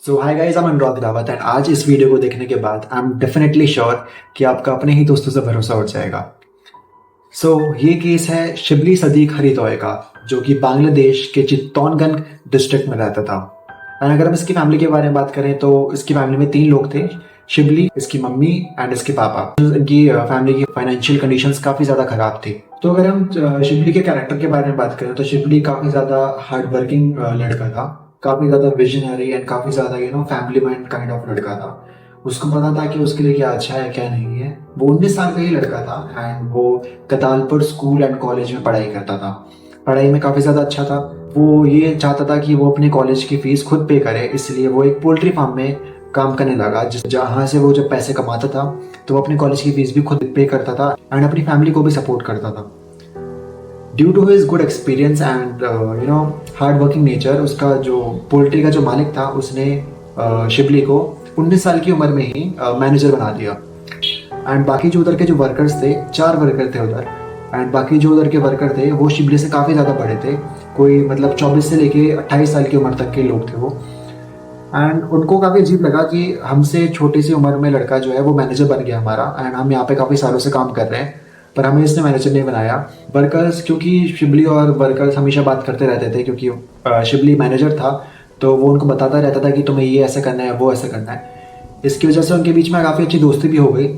So hi guys, I am Anurag Rawat and आज इस video को देखने के बाद आई एम डेफिनेटली श्योर कि आपका अपने ही दोस्तों से भरोसा उठ जाएगा। ये केस है शिबली सदीक हरितोय का, जो कि बांग्लादेश के चित्तौड़गढ़ डिस्ट्रिक्ट में रहता था। एंड अगर हम इसकी फैमिली के बारे में बात करें तो इसकी फैमिली में 3 लोग थे, शिबली, इसकी मम्मी एंड इसके पापा। इनकी फैमिली की फाइनेंशियल कंडीशंस काफ़ी ज़्यादा ख़राब थी। तो अगर हम शिबली के कैरेक्टर के बारे में बात करें तो शिबली काफ़ी ज़्यादा हार्ड वर्किंग लड़का था, काफ़ी ज़्यादा विजनरी एंड काफ़ी ज़्यादा फैमिली मैन काइंड ऑफ लड़का था। उसको पता था कि उसके लिए क्या अच्छा है क्या नहीं है। वो 19 साल का ही लड़का था एंड वो कतालपुर स्कूल एंड कॉलेज में पढ़ाई करता था। पढ़ाई में काफ़ी ज़्यादा अच्छा था। वो ये चाहता था कि वो अपने कॉलेज की फीस खुद पे करे, इसलिए वो एक पोल्ट्री फार्म में काम करने लगा, जहाँ से वो जब पैसे कमाता था तो वो अपने कॉलेज की फीस भी खुद पे करता था एंड अपनी फैमिली को भी सपोर्ट करता था। Due to his good experience and hard working nature, उसका जो पोल्ट्री का जो मालिक था उसने शिबली को 19 साल की उम्र में ही मैनेजर बना दिया। एंड बाकी जो उधर के जो वर्कर्स थे, 4 वर्कर थे उधर, एंड बाकी जो उधर के वर्कर थे वो शिबली से काफ़ी ज़्यादा बड़े थे। कोई मतलब 24 से लेके 28 साल की उम्र तक के लोग थे वो। एंड उनको काफ़ी अजीब लगा कि हमसे छोटी सी उम्र में लड़का जो है वो मैनेजर बन गया हमारा, एंड हम यहाँ पे काफ़ी सालों से काम कर रहे हैं पर हमें इसने मैनेजर नहीं बनाया। वर्कर्स, क्योंकि शिबली और वर्कर्स हमेशा बात करते रहते थे, क्योंकि शिबली मैनेजर था तो वो उनको बताता रहता था कि तुम्हें ये ऐसा करना है वो ऐसा करना है। इसकी वजह से उनके बीच में काफ़ी अच्छी दोस्ती भी हो गई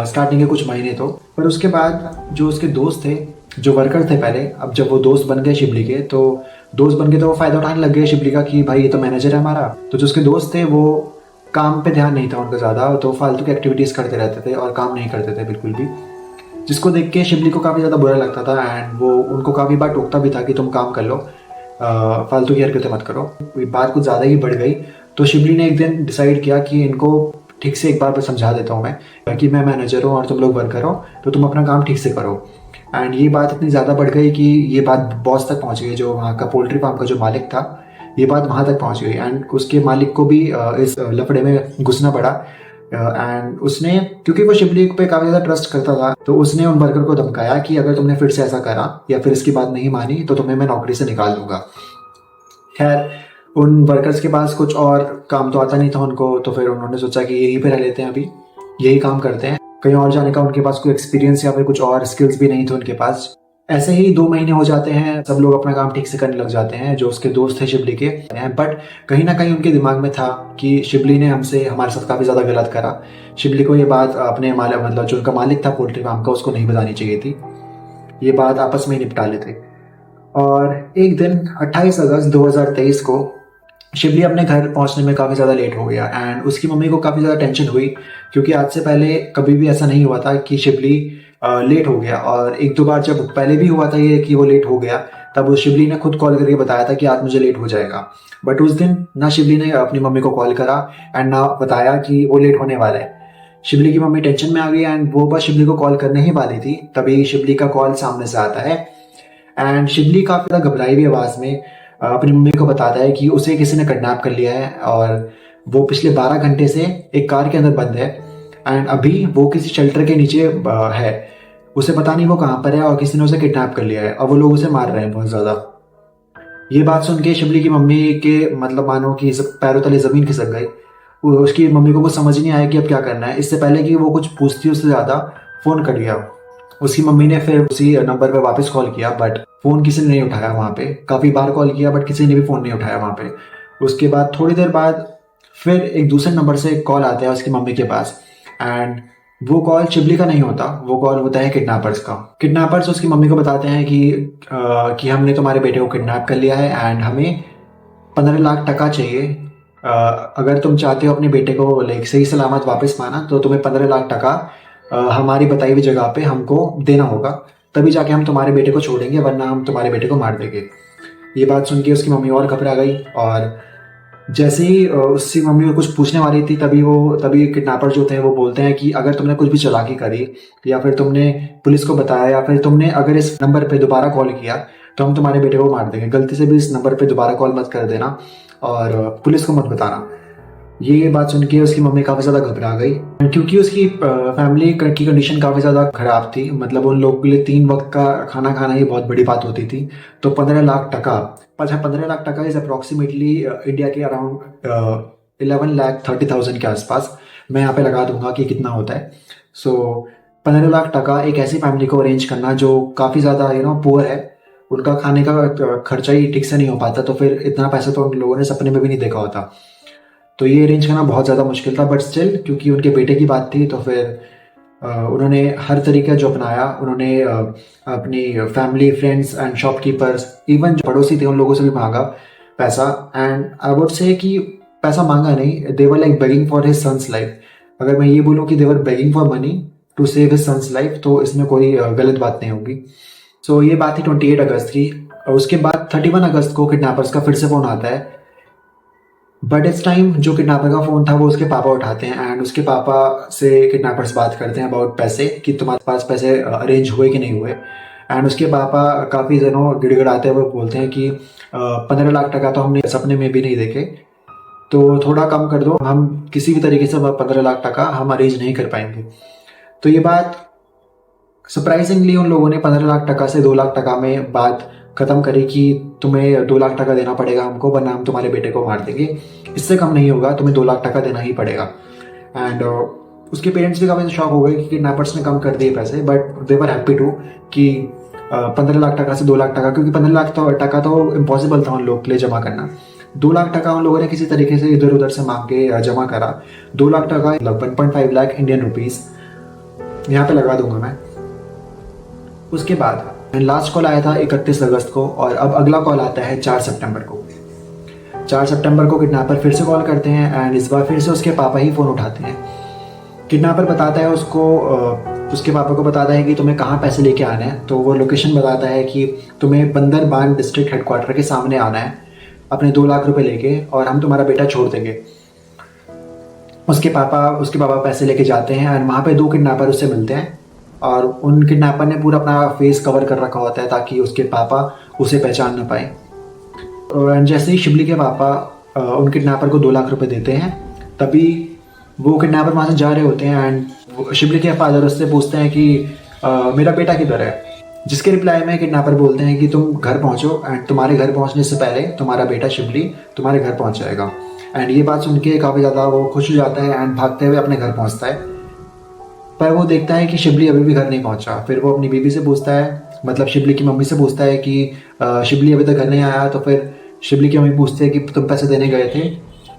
स्टार्टिंग के कुछ महीने तो। पर उसके बाद जो उसके दोस्त थे, जो वर्कर थे पहले, अब जब वो दोस्त बन गए शिबली के तो दोस्त बन के तो वो फ़ायदा उठाने लग गए शिबली का कि भाई ये तो मैनेजर है हमारा। तो जो उसके दोस्त थे वो काम पे ध्यान नहीं था उनका ज़्यादा, तो फालतू की एक्टिविटीज़ करते रहते थे और काम नहीं करते थे बिल्कुल भी, जिसको देख के शिबली को काफ़ी ज़्यादा बुरा लगता था एंड वो उनको काफ़ी बार टोकता भी था कि तुम काम कर लो, फालतू की हरकतें मत करो। बात कुछ ज़्यादा ही बढ़ गई तो शिबली ने एक दिन डिसाइड किया कि इनको ठीक से एक बार समझा देता हूँ मैं कि मैं मैनेजर हूँ और तुम लोग वर्कर हो, तो तुम अपना काम ठीक से करो। एंड ये बात इतनी ज़्यादा बढ़ गई कि ये बात बॉस तक पहुँच गई, जो वहाँ का पोल्ट्री फार्म का जो मालिक था, ये बात वहाँ तक पहुँच गई एंड उसके मालिक को भी इस लफड़े में घुसना पड़ा। एंड उसने, क्योंकि वो शिबली पे काफ़ी ज़्यादा ट्रस्ट करता था, तो उसने उन वर्कर को धमकाया कि अगर तुमने फिर से ऐसा करा या फिर इसकी बात नहीं मानी तो तुम्हें मैं नौकरी से निकाल दूंगा। खैर, उन वर्कर्स के पास कुछ और काम तो आता नहीं था उनको, तो फिर उन्होंने सोचा कि यहीं पे रह लेते हैं, अभी यही काम करते हैं। कहीं और जाने का उनके पास कोई एक्सपीरियंस या फिर कुछ और स्किल्स भी नहीं थे उनके पास। ऐसे ही 2 महीने हो जाते हैं, सब लोग अपना काम ठीक से करने लग जाते हैं जो उसके दोस्त थे शिबली के। बट कहीं ना कहीं उनके दिमाग में था कि शिबली ने हमारे साथ काफ़ी ज़्यादा गलत करा। शिबली को ये बात अपने मालिक, मतलब जो उनका मालिक था पोल्ट्री फार्म का, उसको नहीं बतानी चाहिए थी। ये बात आपस में ही निपटा लेते। और एक दिन 28 अगस्त 2023 को शिबली अपने घर पहुंचने में काफ़ी ज़्यादा लेट हो गया एंड उसकी मम्मी को काफ़ी ज़्यादा टेंशन हुई, क्योंकि आज से पहले कभी भी ऐसा नहीं हुआ था कि शिबली लेट हो गया। और 1-2 बार जब पहले भी हुआ था ये कि वो लेट हो गया, तब उस शिबली ने खुद कॉल करके बताया था कि आज मुझे लेट हो जाएगा। बट उस दिन ना शिबली ने अपनी मम्मी को कॉल करा एंड ना बताया कि वो लेट होने वाला है। शिबली की मम्मी टेंशन में आ गई एंड वो बस शिबली को कॉल करने ही वाली थी, तभी शिबली का कॉल सामने से आता है एंड शिबली काफ़ी ज़्यादा घबराई हुई आवाज़ में अपनी मम्मी को बताता है कि उसे किसी ने किडनैप कर लिया है और वो पिछले 12 घंटे से एक कार के अंदर बंद है एंड अभी वो किसी शेल्टर के नीचे है। उसे पता नहीं वो कहाँ पर है और किसी ने उसे किडनैप कर लिया है और वो लोग उसे मार रहे हैं बहुत ज़्यादा। ये बात सुन के शिबली की मम्मी के मतलब मानो कि पैरों तले ज़मीन खिसक गई। उसकी मम्मी को कुछ समझ नहीं आया कि अब क्या करना है। इससे पहले कि वो कुछ पूछती उससे ज़्यादा फ़ोन कट गया। उसकी मम्मी ने फिर उसी नंबर पे वापस कॉल किया बट फ़ोन किसी ने नहीं उठाया। वहाँ पे काफ़ी बार कॉल किया बट किसी ने भी फ़ोन नहीं उठाया वहाँ पे। उसके बाद थोड़ी देर बाद फिर एक दूसरे नंबर से कॉल आता है उसकी मम्मी के पास एंड वो कॉल शिबली का नहीं होता, वो कॉल होता है किडनैपर्स का। किडनैपर्स उसकी मम्मी को बताते हैं कि हमने तुम्हारे बेटे को किडनैप कर लिया है एंड हमें 15 लाख टका चाहिए। अगर तुम चाहते हो अपने बेटे को लाइक सही सलामत वापस पाना तो तुम्हें 15 लाख टका हमारी बताई हुई जगह पे हमको देना होगा, तभी जाके हम तुम्हारे बेटे को छोड़ेंगे, वरना हम तुम्हारे बेटे को मार देंगे। ये बात सुन के उसकी मम्मी और घबरा गई और जैसे ही उसकी मम्मी को कुछ पूछने वाली थी तभी किडनैपर जो थे वो बोलते हैं कि अगर तुमने कुछ भी चालाकी करी या फिर तुमने पुलिस को बताया या फिर तुमने अगर इस नंबर पे दोबारा कॉल किया तो हम तुम्हारे बेटे को मार देंगे। गलती से भी इस नंबर पे दोबारा कॉल मत कर देना और पुलिस को मत बताना। ये बात सुन के उसकी मम्मी काफ़ी ज़्यादा घबरा गई, क्योंकि उसकी फैमिली की कंडीशन काफ़ी ज़्यादा ख़राब थी। मतलब उन लोगों के लिए 3 वक्त का खाना खाना ही बहुत बड़ी बात होती थी। तो 15 लाख टका, 15 लाख टका इज़ अप्रॉक्सीमेटली इंडिया के अराउंड 11,30,000 के आसपास। मैं यहाँ पे लगा दूंगा कि कितना होता है। सो 15 लाख टका एक ऐसी फैमिली को अरेंज करना जो काफ़ी ज़्यादा पुअर है, उनका खाने का खर्चा ही ठीक से नहीं हो पाता, तो फिर इतना पैसा तो उन लोगों ने सपने में भी नहीं देखा होता। तो ये अरेंज करना बहुत ज़्यादा मुश्किल था, बट स्टिल क्योंकि उनके बेटे की बात थी तो फिर उन्होंने हर तरीका जो अपनाया। उन्होंने अपनी family, friends and shopkeepers, even जो पड़ोसी थे उन लोगों से भी मांगा पैसा। एंड आई वुड से कि पैसा मांगा नहीं, they were like begging for his son's life. अगर मैं ये बोलूँ कि they were begging for money to save his son's life, तो इसमें कोई गलत बात नहीं होगी। सो ये बात थी 28 अगस्त की। और उसके बाद 31 अगस्त को किडनैपर्स का फिर से फ़ोन आता है, बट इस टाइम जो किडनैपर का फ़ोन था वो उसके पापा उठाते हैं। एंड उसके पापा से किडनैपर्स बात करते हैं अबाउट पैसे, कि तुम्हारे पास पैसे अरेंज हुए कि नहीं हुए। एंड उसके पापा काफ़ी गिड़गिड़ाते हुए बोलते हैं कि 15 लाख टका तो हमने सपने में भी नहीं देखे, तो थोड़ा कम कर दो, हम किसी भी तरीके से 15 लाख टका हम अरेंज नहीं कर पाएंगे। तो ये बात सरप्राइजिंगली उन लोगों ने 15 लाख टका से 2 लाख टका में बात ख़त्म करी कि तुम्हें 2 लाख टका देना पड़ेगा हमको, वरना हम तुम्हारे बेटे को मार देंगे, इससे कम नहीं होगा, तुम्हें 2 लाख टका देना ही पड़ेगा। एंड उसके पेरेंट्स भी काफ़ी शॉक हो गए कि किडनैपर्स ने कम कर दिए पैसे, but they were happy to कि 15 लाख टका से 2 लाख टका, क्योंकि 15 लाख टका तो इम्पॉसिबल था उन लोग के लिए जमा करना। 2 लाख टका उन लोगों ने किसी तरीके से इधर उधर से मांग के जमा करा। 2 लाख टका लगभग 1.5 लाख इंडियन रुपीज़ यहाँ पे लगा दूंगा मैं। उसके बाद लास्ट कॉल आया था 31 अगस्त को, और अब अगला कॉल आता है 4 सितंबर को। 4 सितंबर को किडनैपर फिर से कॉल करते हैं, एंड इस बार फिर से उसके पापा ही फ़ोन उठाते हैं। किडनैपर बताता है उसको, उसके पापा को बताता है कि तुम्हें कहाँ पैसे लेके आना है। तो वो लोकेशन बताता है कि तुम्हें बंदरबान डिस्ट्रिक्ट हेडक्वार्टर के सामने आना है अपने 2 लाख रुपए लेके, और हम तुम्हारा बेटा छोड़ देंगे। उसके पापा पैसे लेके जाते हैं, एंड वहाँ पे 2 किडनैपर उससे मिलते हैं, और उन किडनैपर ने पूरा अपना फेस कवर कर रखा होता है ताकि उसके पापा उसे पहचान ना पाए। एंड जैसे ही शिबली के पापा उन किडनैपर को 2 लाख रुपए देते हैं, तभी वो किडनैपर वहाँ से जा रहे होते हैं। एंड शिबली के फादर उससे पूछते हैं कि मेरा बेटा किधर है, जिसके रिप्लाई में किडनैपर बोलते हैं कि तुम घर पहुँचो, एंड तुम्हारे घर पहुँचने से पहले तुम्हारा बेटा शिबली तुम्हारे घर पहुँच जाएगा। एंड ये बात सुन के काफ़ी ज़्यादा वो खुश हो जाता है, एंड भागते हुए अपने घर पहुँचता है। पर वो देखता है कि शिबली अभी भी घर नहीं पहुँचा। फिर वो अपनी बीबी से पूछता है, मतलब शिबली की मम्मी से पूछता है कि शिबली अभी तक घर नहीं आया। तो फिर शिबली की मम्मी पूछती है कि तुम पैसे देने गए थे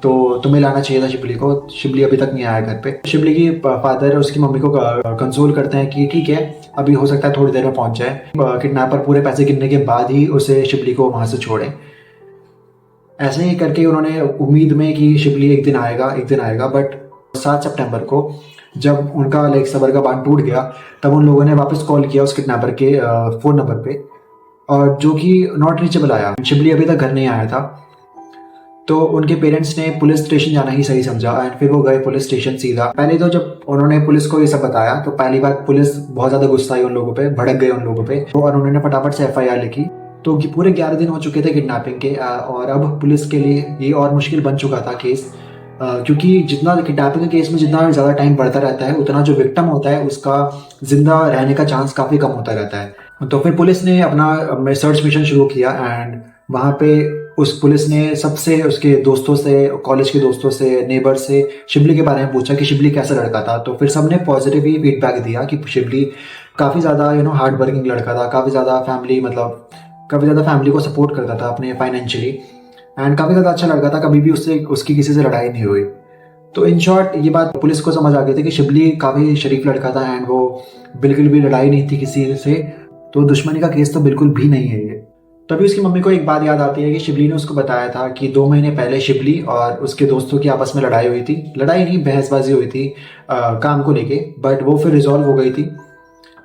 तो तुम्हें लाना चाहिए था शिबली को, शिबली अभी तक नहीं आया घर पे। शिबली की फादर उसकी मम्मी को कंसोल करते हैं कि ठीक है, अभी हो सकता है थोड़ी देर में पहुंच जाए। किडनैपर पूरे पैसे गिनने के बाद ही उसे शिबली को वहां से छोड़े। ऐसे ही करके उन्होंने उम्मीद में कि शिबली एक दिन आएगा, बट 7 सितंबर को जब उनका लाइक सबर का बांध टूट गया, तब उन लोगों ने वापस कॉल किया उस किडनैपर के फ़ोन नंबर पे, और जो कि नॉट रीचेबल आया। शिबली अभी तक घर नहीं आया था। तो उनके पेरेंट्स ने पुलिस स्टेशन जाना ही सही समझा, एंड फिर वो गए पुलिस स्टेशन सीधा। पहले तो जब उन्होंने पुलिस को ये सब बताया तो पहली बार पुलिस बहुत ज़्यादा गुस्सा आई उन लोगों पे, भड़क गए उन लोगों पे, और उन्होंने फटाफट से FIR लिखी। तो पूरे 11 दिन हो चुके थे किडनैपिंग के, और अब पुलिस के लिए ये और मुश्किल बन चुका था केस, क्योंकि जितना किडनैपिंग के केस में जितना ज़्यादा टाइम बढ़ता रहता है, उतना जो विक्टिम होता है उसका जिंदा रहने का चांस काफ़ी कम होता रहता है। तो फिर पुलिस ने अपना सर्च मिशन शुरू किया, एंड वहाँ पे उस पुलिस ने सबसे, उसके दोस्तों से, कॉलेज के दोस्तों से, नेबर से शिबली के बारे में पूछा कि शिबली कैसा लड़का था। तो फिर सबने पॉजिटिव ही फीडबैक दिया कि शिबली काफ़ी ज़्यादा हार्ड वर्किंग लड़का था, काफ़ी ज़्यादा फैमिली को सपोर्ट करता था अपने फाइनेंशियली, एंड काफ़ी ज़्यादा अच्छा लड़का था, कभी भी उसकी किसी से लड़ाई नहीं हुई। तो इन शॉर्ट ये बात पुलिस को समझ आ गई थी कि शिबली काफ़ी शरीफ लड़का था, एंड वो बिल्कुल भी लड़ाई नहीं थी किसी से, तो दुश्मनी का केस तो बिल्कुल भी नहीं है ये। तभी उसकी मम्मी को एक बात याद आती है कि शिबली ने उसको बताया था कि 2 महीने पहले शिबली और उसके दोस्तों की आपस में लड़ाई हुई थी। लड़ाई नहीं, बहसबाजी हुई थी काम को लेके, बट वो फिर रिजॉल्व हो गई थी,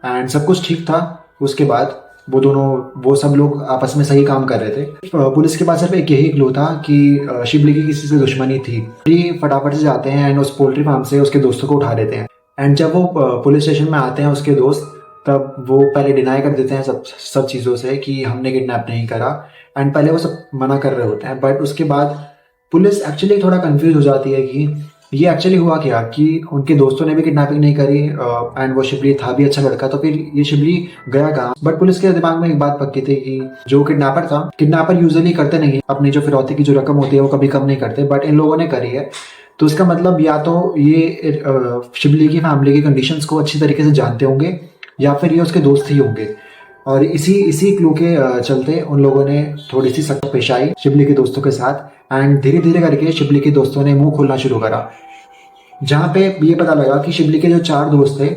एंड सब कुछ ठीक था। उसके बाद वो सब लोग आपस में सही काम कर रहे थे। पुलिस के पास सिर्फ एक यही क्लू था कि शिबली की किसी से दुश्मनी थी। शिबली फटाफट से जाते हैं एंड उस पोल्ट्री फार्म से उसके दोस्तों को उठा लेते हैं, एंड जब वो पुलिस स्टेशन में आते हैं उसके दोस्त, तब वो पहले डिनाई कर देते हैं सब चीज़ों से कि हमने किडनैप नहीं करा, एंड पहले वो सब मना कर रहे होते हैं। बट उसके बाद पुलिस एक्चुअली थोड़ा कंफ्यूज हो जाती है कि ये एक्चुअली हुआ क्या कि उनके दोस्तों ने भी किडनैपिंग नहीं करी एंड वो शिबली था भी अच्छा लड़का, तो फिर ये शिबली गया कहाँ। बट पुलिस के दिमाग में एक बात पक्की थी कि जो किडनैपर था, किडनैपर यूजुअली करते नहीं, अपनी जो फिरौती की जो रकम होती है वो कभी कम नहीं करते, बट इन लोगों ने करी है। तो इसका मतलब या तो ये शिबली की फैमिली की कंडीशंस को अच्छी तरीके से जानते होंगे या फिर ये उसके दोस्त ही होंगे। और इसी इसी क्लू के चलते उन लोगों ने थोड़ी सी सख्त पेश आई शिबली के दोस्तों के साथ एंड धीरे धीरे करके शिबली के दोस्तों ने मुंह खोलना शुरू करा। जहाँ पे ये पता लगा कि शिबली के जो 4 दोस्त थे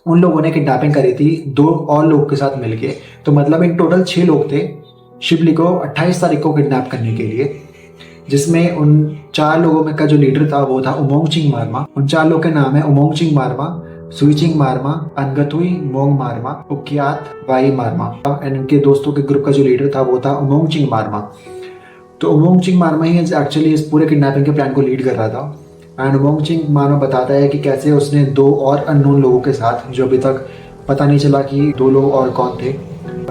उन लोगों ने किडनैपिंग करी थी 2 और लोगों के साथ मिलके। तो मतलब इन टोटल 6 लोग थे शिबली को 28 तारीख को किडनैप करने के लिए, जिसमें उन 4 लोगों में का जो लीडर था वो था उमोंग मारमा। उन 4 लोगों के नाम है उमोंग मारमा, सुइचिंग मारमा, अनगतुई मोंग मारमा, उकियात वाई मारमा। एंड इनके दोस्तों के ग्रुप का जो लीडर था वो था उमोंग मारमा। तो उमोंग मारमा ही एक्चुअली इस पूरे किडनैपिंग के प्लान को लीड कर रहा था। एंड उमोंग मारमा बताता है कि कैसे उसने 2 और अननोन लोगों के साथ, जो अभी तक पता नहीं चला कि 2 लोग और कौन थे,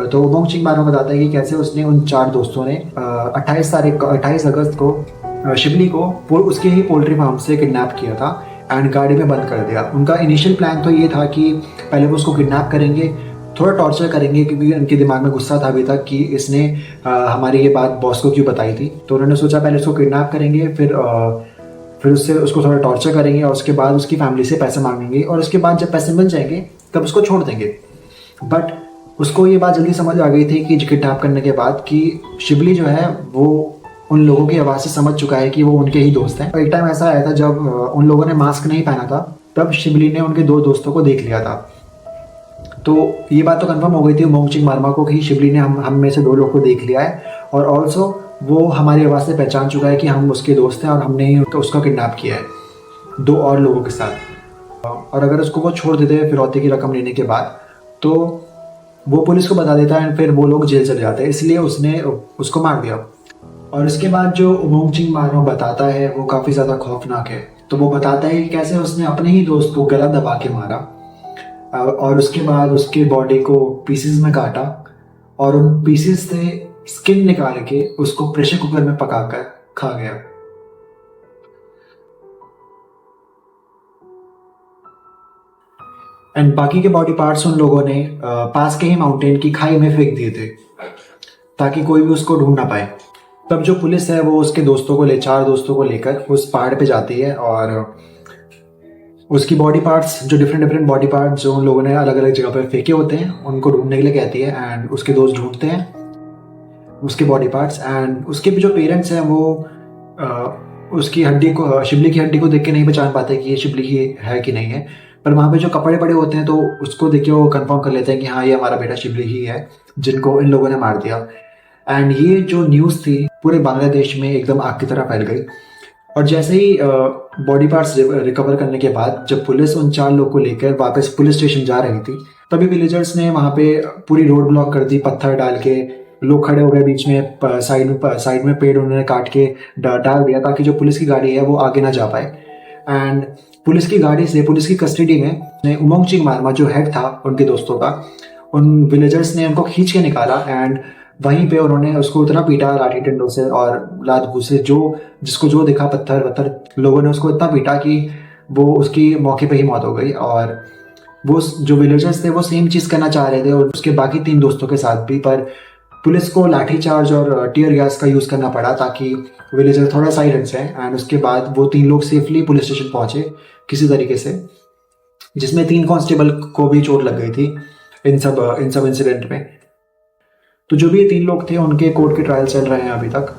तो उमोंग मारमा बताता है कि कैसे उसने उन 4 दोस्तों ने 28 अगस्त को शिबली को उसके ही पोल्ट्री फार्म से किडनैप किया था एंड गाड़ी में बंद कर दिया। उनका इनिशियल प्लान तो ये था कि पहले वो उसको किडनैप करेंगे, थोड़ा टॉर्चर करेंगे, क्योंकि उनके दिमाग में गुस्सा था अभी तक कि इसने हमारी ये बात बॉस को क्यों बताई थी। तो उन्होंने सोचा पहले उसको किडनैप करेंगे, फिर उसको थोड़ा टॉर्चर करेंगे और उसके बाद उसकी फैमिली से पैसे मांगेंगे और उसके बाद जब पैसे मिल जाएंगे तब उसको छोड़ देंगे। बट उसको ये बात जल्दी समझ आ गई थी कि किडनैप करने के बाद कि शिबली जो है वो उन लोगों की आवाज़ से समझ चुका है कि वो उनके ही दोस्त हैं। एक टाइम ऐसा आया था जब उन लोगों ने मास्क नहीं पहना था, तब शिबली ने उनके 2 दोस्तों को देख लिया था। तो ये बात तो कंफर्म हो गई थी उमोंग मारमा को कि शिबली ने हम में से 2 लोग को देख लिया है और ऑल्सो वो हमारी आवाज़ से पहचान चुका है कि हम उसके दोस्त हैं और हमने ही उसका किडनैप किया है 2 और लोगों के साथ। और अगर उसको वो छोड़ देते हैं फिरौती की रकम लेने के बाद तो वो पुलिस को बता देता है, फिर वो लोग जेल चले जाते हैं, इसलिए उसने उसको मार दिया। और इसके बाद जो उमोंग मारमा बताता है वो काफ़ी ज़्यादा खौफनाक है। तो वो बताता है कि कैसे उसने अपने ही दोस्त को गला दबा के मारा और उसके बाद उसके बॉडी को पीसेस में काटा और उन पीसेस से स्किन निकाल के उसको प्रेशर कुकर में पकाकर खा गया। एंड बाकी के बॉडी पार्ट्स उन लोगों ने पास के ही माउंटेन की खाई में फेंक दिए थे ताकि कोई भी उसको ढूंढ ना पाए। तब जो पुलिस है वो उसके 4 दोस्तों को लेकर उस पहाड़ पे जाती है और उसकी बॉडी पार्ट्स, जो डिफरेंट बॉडी पार्ट्स जो उन लोगों ने अलग अलग जगह पर फेंके होते हैं, उनको ढूंढने के लिए कहती है। एंड उसके दोस्त ढूंढते हैं उसके बॉडी पार्ट्स एंड उसके भी जो पेरेंट्स हैं वो उसकी हड्डी को, शिबली की हड्डी को देख के नहीं पहचान पाते कि ये शिबली की है कि नहीं है, पर वहाँ पे जो कपड़े पड़े होते हैं तो उसको देख के वो कंफर्म कर लेते हैं कि हाँ ये हमारा बेटा शिबली ही है जिनको इन लोगों ने मार दिया। एंड ये जो न्यूज़ थी पूरे बांग्लादेश में एकदम आग की तरह फैल गई। और जैसे ही बॉडी पार्ट्स रिकवर करने के बाद जब पुलिस उन 4 लोग को लेकर वापस पुलिस स्टेशन जा रही थी, तभी विलेजर्स ने वहाँ पे पूरी रोड ब्लॉक कर दी, पत्थर डाल के लोग खड़े हो गए बीच में, साइड में पेड़ उन्होंने काट के डाल दिया ताकि जो पुलिस की गाड़ी है वो आगे ना जा पाए। एंड पुलिस की गाड़ी से, पुलिस की कस्टडी में उमोंग मारमा जो हेड था उनके दोस्तों का, उन विलेजर्स ने उनको खींच के निकाला एंड वहीं पे उन्होंने उसको इतना पीटा लाठी डंडों से और लात घूस से, जिसको जो दिखा पत्थर लोगों ने उसको इतना पीटा कि वो उसकी मौके पे ही मौत हो गई। और वो जो विलेजर्स थे वो सेम चीज़ करना चाह रहे थे और उसके बाकी 3 दोस्तों के साथ भी, पर पुलिस को लाठी चार्ज और टीयर गैस का यूज़ करना पड़ा ताकि विलेजर थोड़ा साइलेंस है। एंड उसके बाद वो 3 लोग सेफली पुलिस स्टेशन पहुंचे किसी तरीके से, जिसमें 3 कांस्टेबल को भी चोट लग गई थी इन सब इंसिडेंट में। तो जो भी ये 3 लोग थे उनके कोर्ट के ट्रायल चल रहे हैं अभी तक।